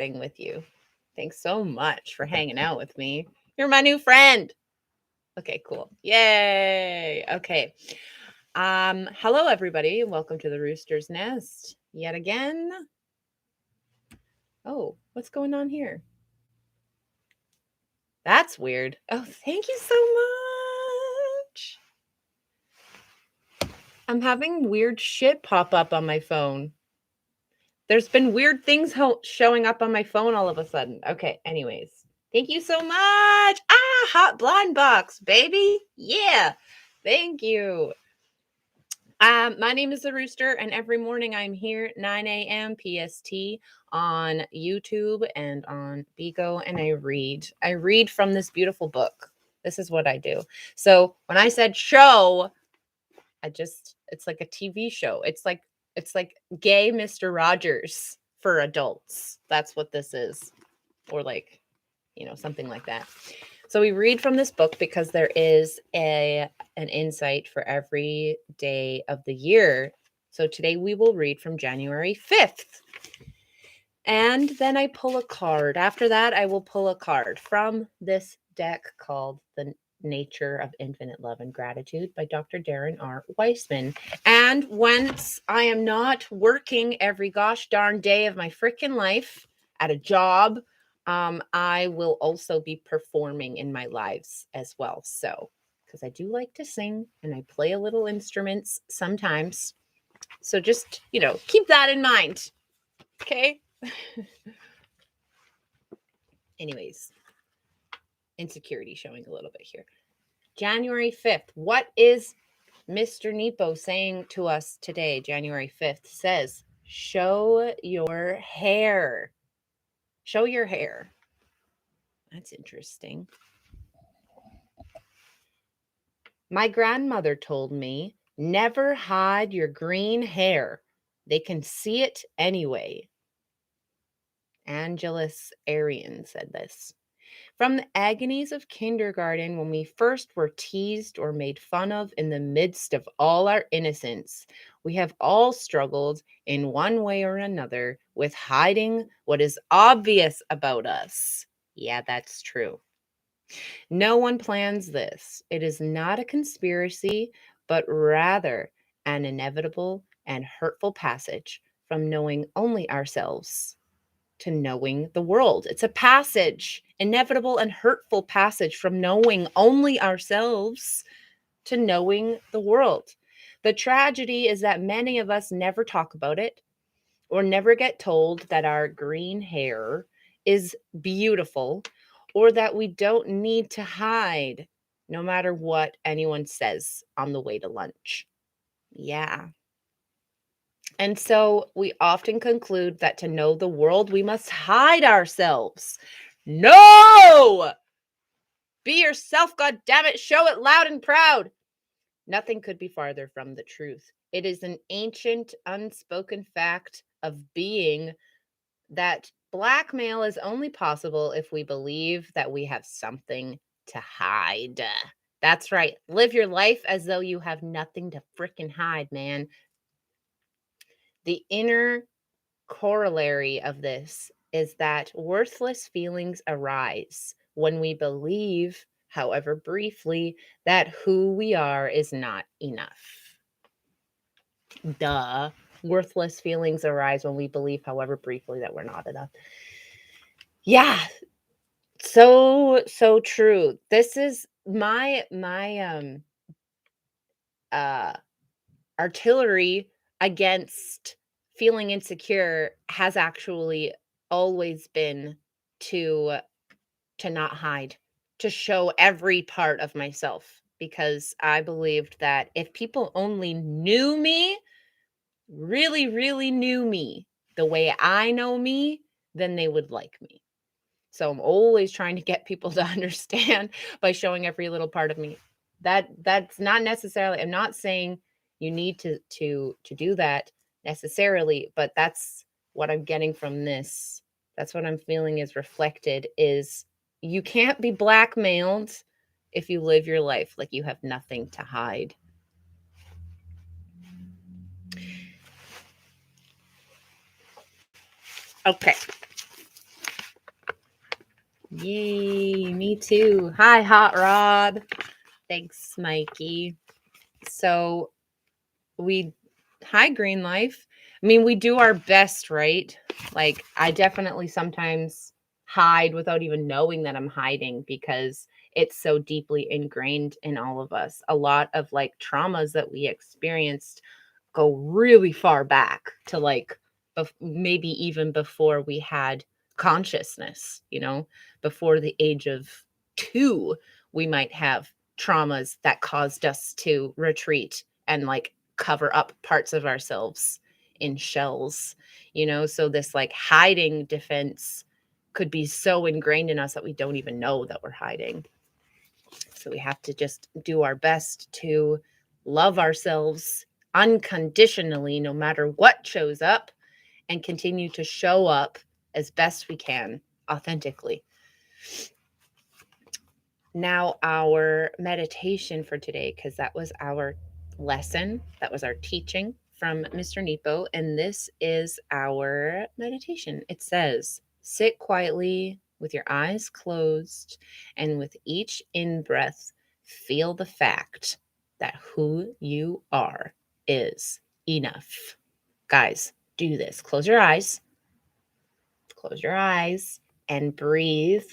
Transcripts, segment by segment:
thing with you. Thanks so much for hanging out with me. You're my new friend. Okay, cool. Yay. Okay. Hello everybody. Welcome to the Rooster's Nest yet again. Oh, what's going on here? That's weird. Oh, thank you so much. I'm having weird shit pop up on my phone. There's been weird things showing up on my phone all of a sudden. Okay, anyways. Thank you so much. Hot blind box, baby. Yeah. Thank you. My name is the Rooster, and every morning I'm here at 9 a.m. PST on YouTube and on Bigo, and I read. I read from this beautiful book. This is what I do. So when I said show, it's like a TV show. It's like gay Mr. Rogers for adults. That's what this is. Or like, something like that. So we read from this book because there is an insight for every day of the year. So today we will read from January 5th. And then I pull a card. After that, I will pull a card from this deck called The Nature of Infinite Love and Gratitude by Dr. Darren R. Weissman. And once I am not working every gosh darn day of my freaking life at a job, I will also be performing in my lives as well. So, because I do like to sing and I play a little instruments sometimes. So just, keep that in mind. Okay? Anyways, insecurity showing a little bit here. January 5th. What is Mr. Nepo saying to us today? January 5th says, show your hair. Show your hair. That's interesting. My grandmother told me, never hide your green hair. They can see it anyway. Angelus Arian said this. From the agonies of kindergarten, when we first were teased or made fun of in the midst of all our innocence, we have all struggled in one way or another with hiding what is obvious about us. Yeah, that's true. No one plans this. It is not a conspiracy, but rather an inevitable and hurtful passage from knowing only ourselves to knowing the world. It's a passage, inevitable and hurtful passage from knowing only ourselves to knowing the world. The tragedy is that many of us never talk about it or never get told that our green hair is beautiful or that we don't need to hide no matter what anyone says on the way to lunch. Yeah. And so we often conclude that to know the world, we must hide ourselves. No! Be yourself, goddammit. Show it loud and proud. Nothing could be farther from the truth. It is an ancient, unspoken fact of being that blackmail is only possible if we believe that we have something to hide. That's right. Live your life as though you have nothing to frickin' hide, man. The inner corollary of this is that worthless feelings arise when we believe, however briefly, that who we are is not enough. Duh. Worthless feelings arise when we believe, however briefly, that we're not enough. Yeah. So true. This is my artillery against feeling insecure has actually always been to not hide, to show every part of myself, because I believed that if people only knew me, really, really knew me the way I know me, then they would like me. So I'm always trying to get people to understand by showing every little part of me. That's not necessarily, I'm not saying you need to do that necessarily, but that's what I'm getting from this. That's what I'm feeling is reflected is you can't be blackmailed if you live your life like you have nothing to hide. Okay. Yay, me too. Hi, Hot Rod. Thanks, Mikey. So hi, Green Life. I mean, we do our best, right? Like, I definitely sometimes hide without even knowing that I'm hiding because it's so deeply ingrained in all of us. A lot of like traumas that we experienced go really far back to like maybe even before we had consciousness, before the age of 2, we might have traumas that caused us to retreat and like cover up parts of ourselves in shells, so this like hiding defense could be so ingrained in us that we don't even know that we're hiding. So we have to just do our best to love ourselves unconditionally, no matter what shows up, and continue to show up as best we can authentically. Now, our meditation for today, because that was our lesson, that was our teaching from Mr. Nepo, and this is our meditation. It says, sit quietly with your eyes closed, and with each in-breath, feel the fact that who you are is enough. Guys, do this. Close your eyes and breathe.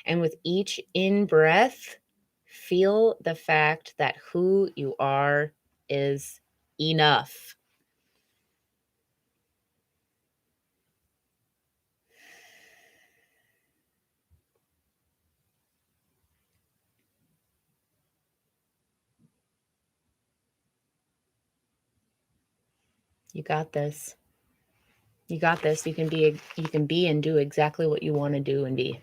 And with each in-breath, feel the fact that who you are is enough. You got this. You got this. You can be and do exactly what you want to do and be.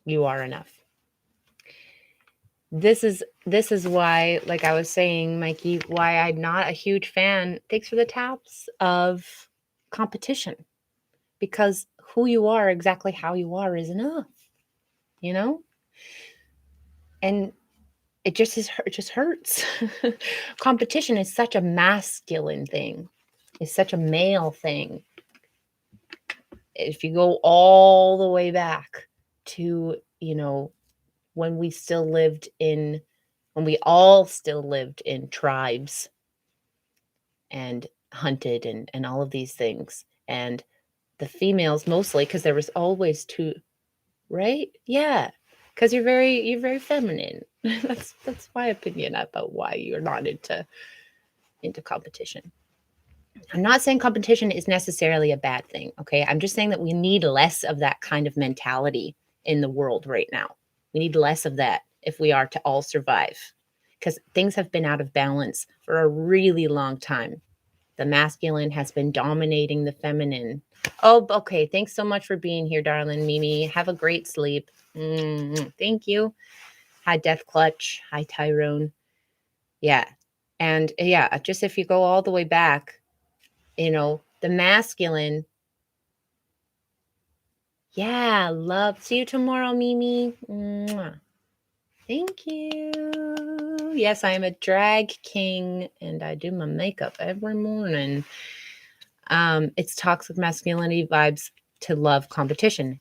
You are enough. This is why, like I was saying, Mikey, why I'm not a huge fan, thanks for the taps, of competition. Because who you are, exactly how you are, is enough. And it just hurts. Competition is such a masculine thing. It's such a male thing. If you go all the way back to, when we all still lived in tribes and hunted and all of these things. And the females mostly, because there was always two, right? Yeah. Because you're very feminine. That's my opinion about why you're not into competition. I'm not saying competition is necessarily a bad thing, okay? I'm just saying that we need less of that kind of mentality in the world right now. We need less of that if we are to all survive, because things have been out of balance for a really long time. The masculine has been dominating the feminine. Oh, okay. Thanks so much for being here, darling Mimi. Have a great sleep. Thank you. Hi, Death Clutch. Hi, Tyrone. Yeah. And yeah, just if you go all the way back, the masculine. Yeah, love. See you tomorrow, Mimi. Mwah. Thank you. Yes, I am a drag king and I do my makeup every morning. It's toxic masculinity vibes to love competition.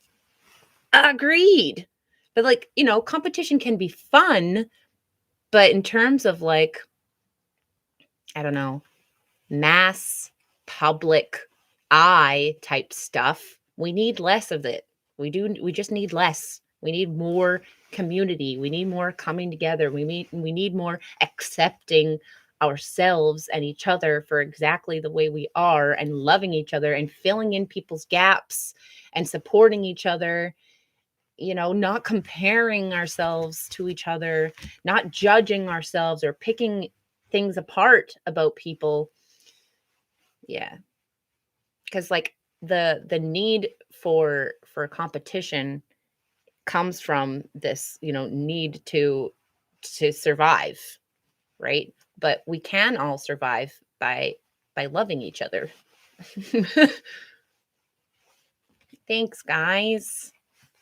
Agreed. But like, competition can be fun, but in terms of like, I don't know, mass public eye type stuff, we need less of it. We just need less. We need more community. We need more coming together. We need more accepting ourselves and each other for exactly the way we are, and loving each other and filling in people's gaps and supporting each other, not comparing ourselves to each other, not judging ourselves or picking things apart about people. Yeah. Because like the need for competition comes from this, need to survive, right? But we can all survive by loving each other. Thanks, guys.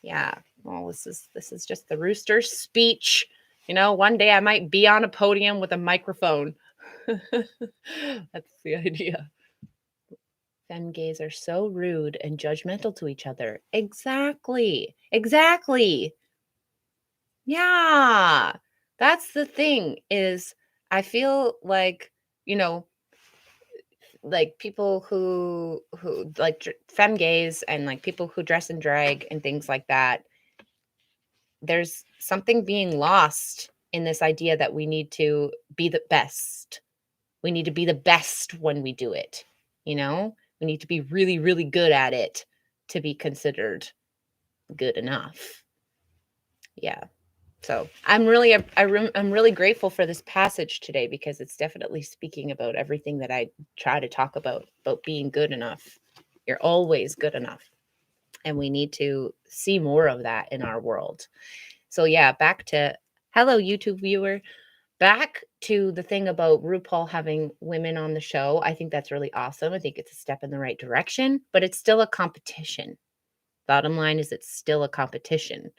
Yeah. Well, this is just the Rooster speech. One day I might be on a podium with a microphone. That's the idea. Femme gays are so rude and judgmental to each other. Exactly. Exactly. Yeah. That's the thing is I feel like, you know, like people who like femme gays and like people who dress in drag and things like that, there's something being lost in this idea that we need to be the best. We need to be the best when we do it, you know? We need to be really, really good at it to be considered good enough. Yeah. So I'm really grateful for this passage today because it's definitely speaking about everything that I try to talk about being good enough. You're always good enough. And we need to see more of that in our world. So yeah, back to hello YouTube viewer. Back to the thing about RuPaul having women on the show. I think that's really awesome. I think it's a step in the right direction, but it's still a competition. Bottom line is it's still a competition.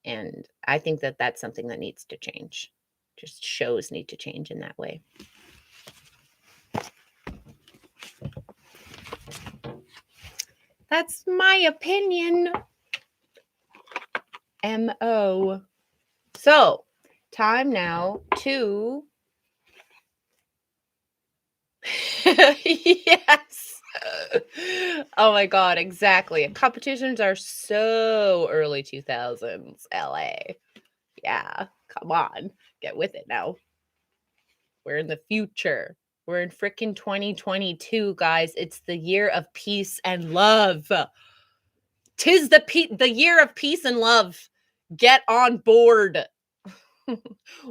And I think that that's something that needs to change. Just shows need to change in that way. That's my opinion. M.O. So, time now to. Yes. Oh my God, exactly. Competitions are so early 2000s, LA. Yeah, come on. Get with it now. We're in the future. We're in frickin' 2022, guys. It's the year of peace and love. Tis the year of peace and love. Get on board.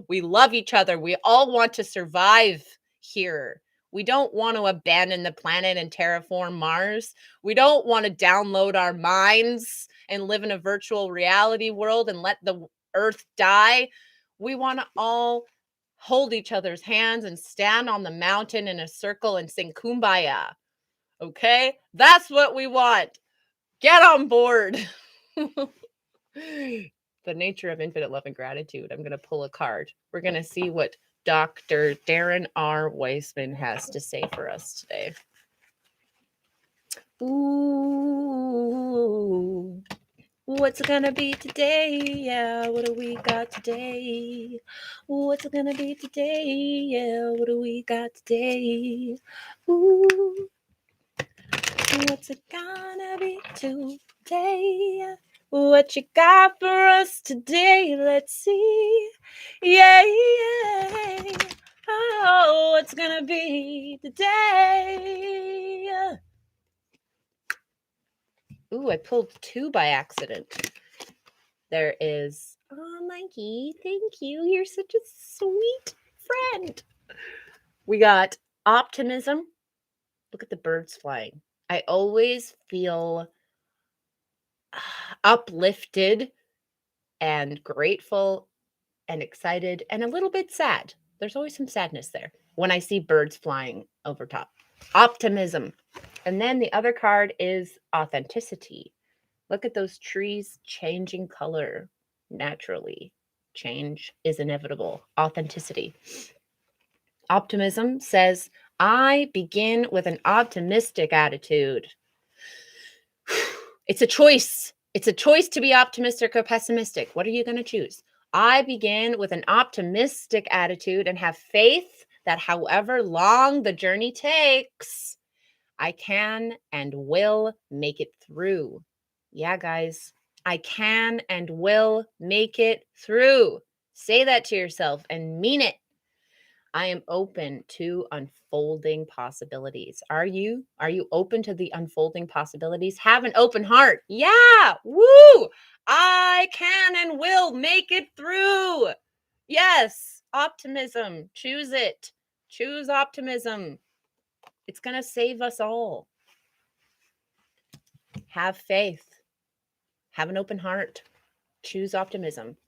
We love each other. We all want to survive here. We don't want to abandon the planet and terraform Mars. We don't want to download our minds and live in a virtual reality world and let the earth die. We want to all hold each other's hands and stand on the mountain in a circle and sing kumbaya. Okay? That's what we want. Get on board. The nature of infinite love and gratitude. I'm going to pull a card. We're going to see what Dr. Darren R. Weissman has to say for us today. Ooh, what's it going to be today? Yeah, what do we got today? What's it going to be today? Yeah, what do we got today? Ooh, what's it going to be today? What you got for us today? Let's see. Yay. Oh, what's gonna be today? Ooh, I pulled two by accident. There is, oh, Mikey, thank you. You're such a sweet friend. We got optimism. Look at the birds flying. I always feel uplifted and grateful and excited and a little bit sad. There's always some sadness there when I see birds flying over top. Optimism. And then the other card is authenticity. Look at those trees changing color naturally. Change is inevitable. Authenticity. Optimism says, I begin with an optimistic attitude. It's a choice. It's a choice to be optimistic or pessimistic. What are you going to choose? I begin with an optimistic attitude and have faith that however long the journey takes, I can and will make it through. Yeah, guys, I can and will make it through. Say that to yourself and mean it. I am open to unfolding possibilities. Are you? Are you open to the unfolding possibilities? Have an open heart. Yeah. Woo! I can and will make it through. Yes. Optimism. Choose it. Choose optimism. It's going to save us all. Have faith. Have an open heart. Choose optimism.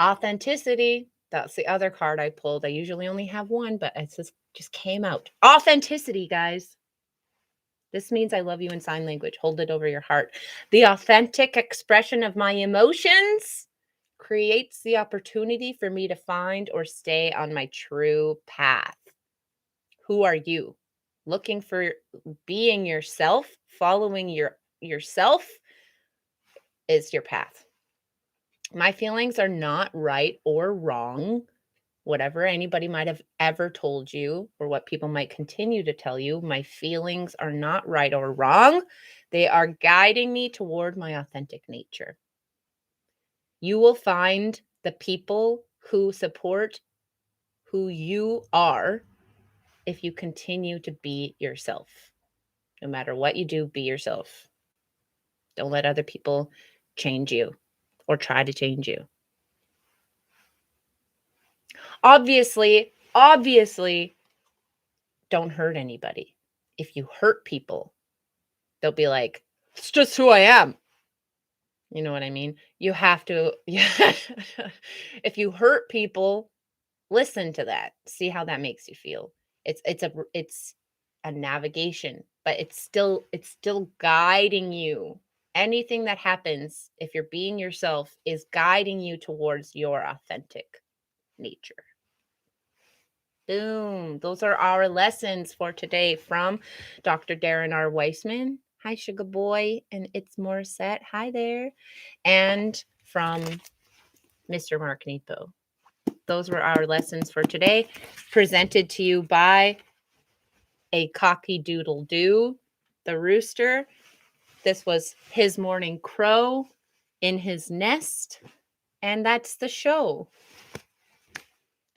Authenticity. That's the other card I pulled. I usually only have one, but it just came out. Authenticity, guys. This means I love you in sign language. Hold it over your heart. The authentic expression of my emotions creates the opportunity for me to find or stay on my true path. Who are you? looking for being yourself, following yourself is your path. My feelings are not right or wrong. Whatever anybody might have ever told you or what people might continue to tell you, my feelings are not right or wrong. They are guiding me toward my authentic nature. You will find the people who support who you are if you continue to be yourself. No matter what you do, be yourself. Don't let other people change you or try to change you. Obviously, don't hurt anybody. If you hurt people, they'll be like, "It's just who I am." You know what I mean? You have to yeah. If you hurt people, listen to that. See how that makes you feel. It's a navigation, but it's still guiding you. Anything that happens, if you're being yourself, is guiding you towards your authentic nature. Boom. Those are our lessons for today from Dr. Darren R. Weissman. Hi, Sugar Boy. And it's Morissette. Hi there. And from Mr. Mark Nepo. Those were our lessons for today, presented to you by a cocky doodle doo, the rooster. This was his morning crow in his nest. And that's the show.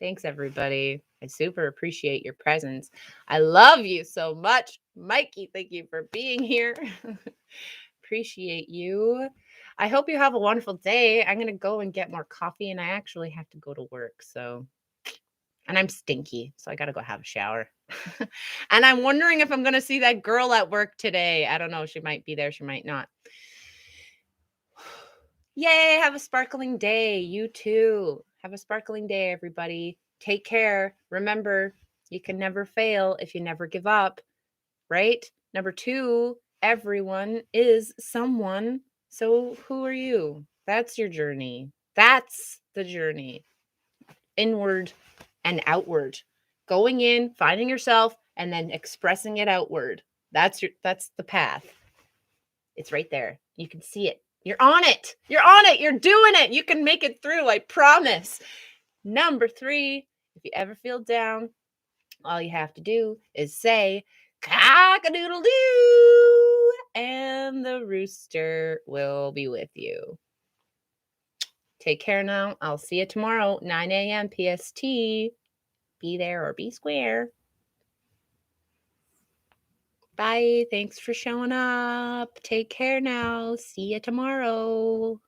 Thanks, everybody. I super appreciate your presence. I love you so much. Mikey, thank you for being here. Appreciate you. I hope you have a wonderful day. I'm going to go and get more coffee, and I actually have to go to work. And I'm stinky, so I got to go have a shower. And I'm wondering if I'm going to see that girl at work today. I don't know. She might be there. She might not. Yay, have a sparkling day. You too. Have a sparkling day, everybody. Take care. Remember, you can never fail if you never give up, right? Number 2, everyone is someone. So who are you? That's your journey. That's the journey. Inward and outward. Going in, finding yourself, and then expressing it outward. That's the path. It's right there. You can see it. You're on it. You're on it. You're doing it. You can make it through. I promise. Number 3, if you ever feel down, all you have to do is say, cock-a-doodle-doo, and the rooster will be with you. Take care now. I'll see you tomorrow, 9 a.m. PST. Be there or be square. Bye. Thanks for showing up. Take care now. See you tomorrow.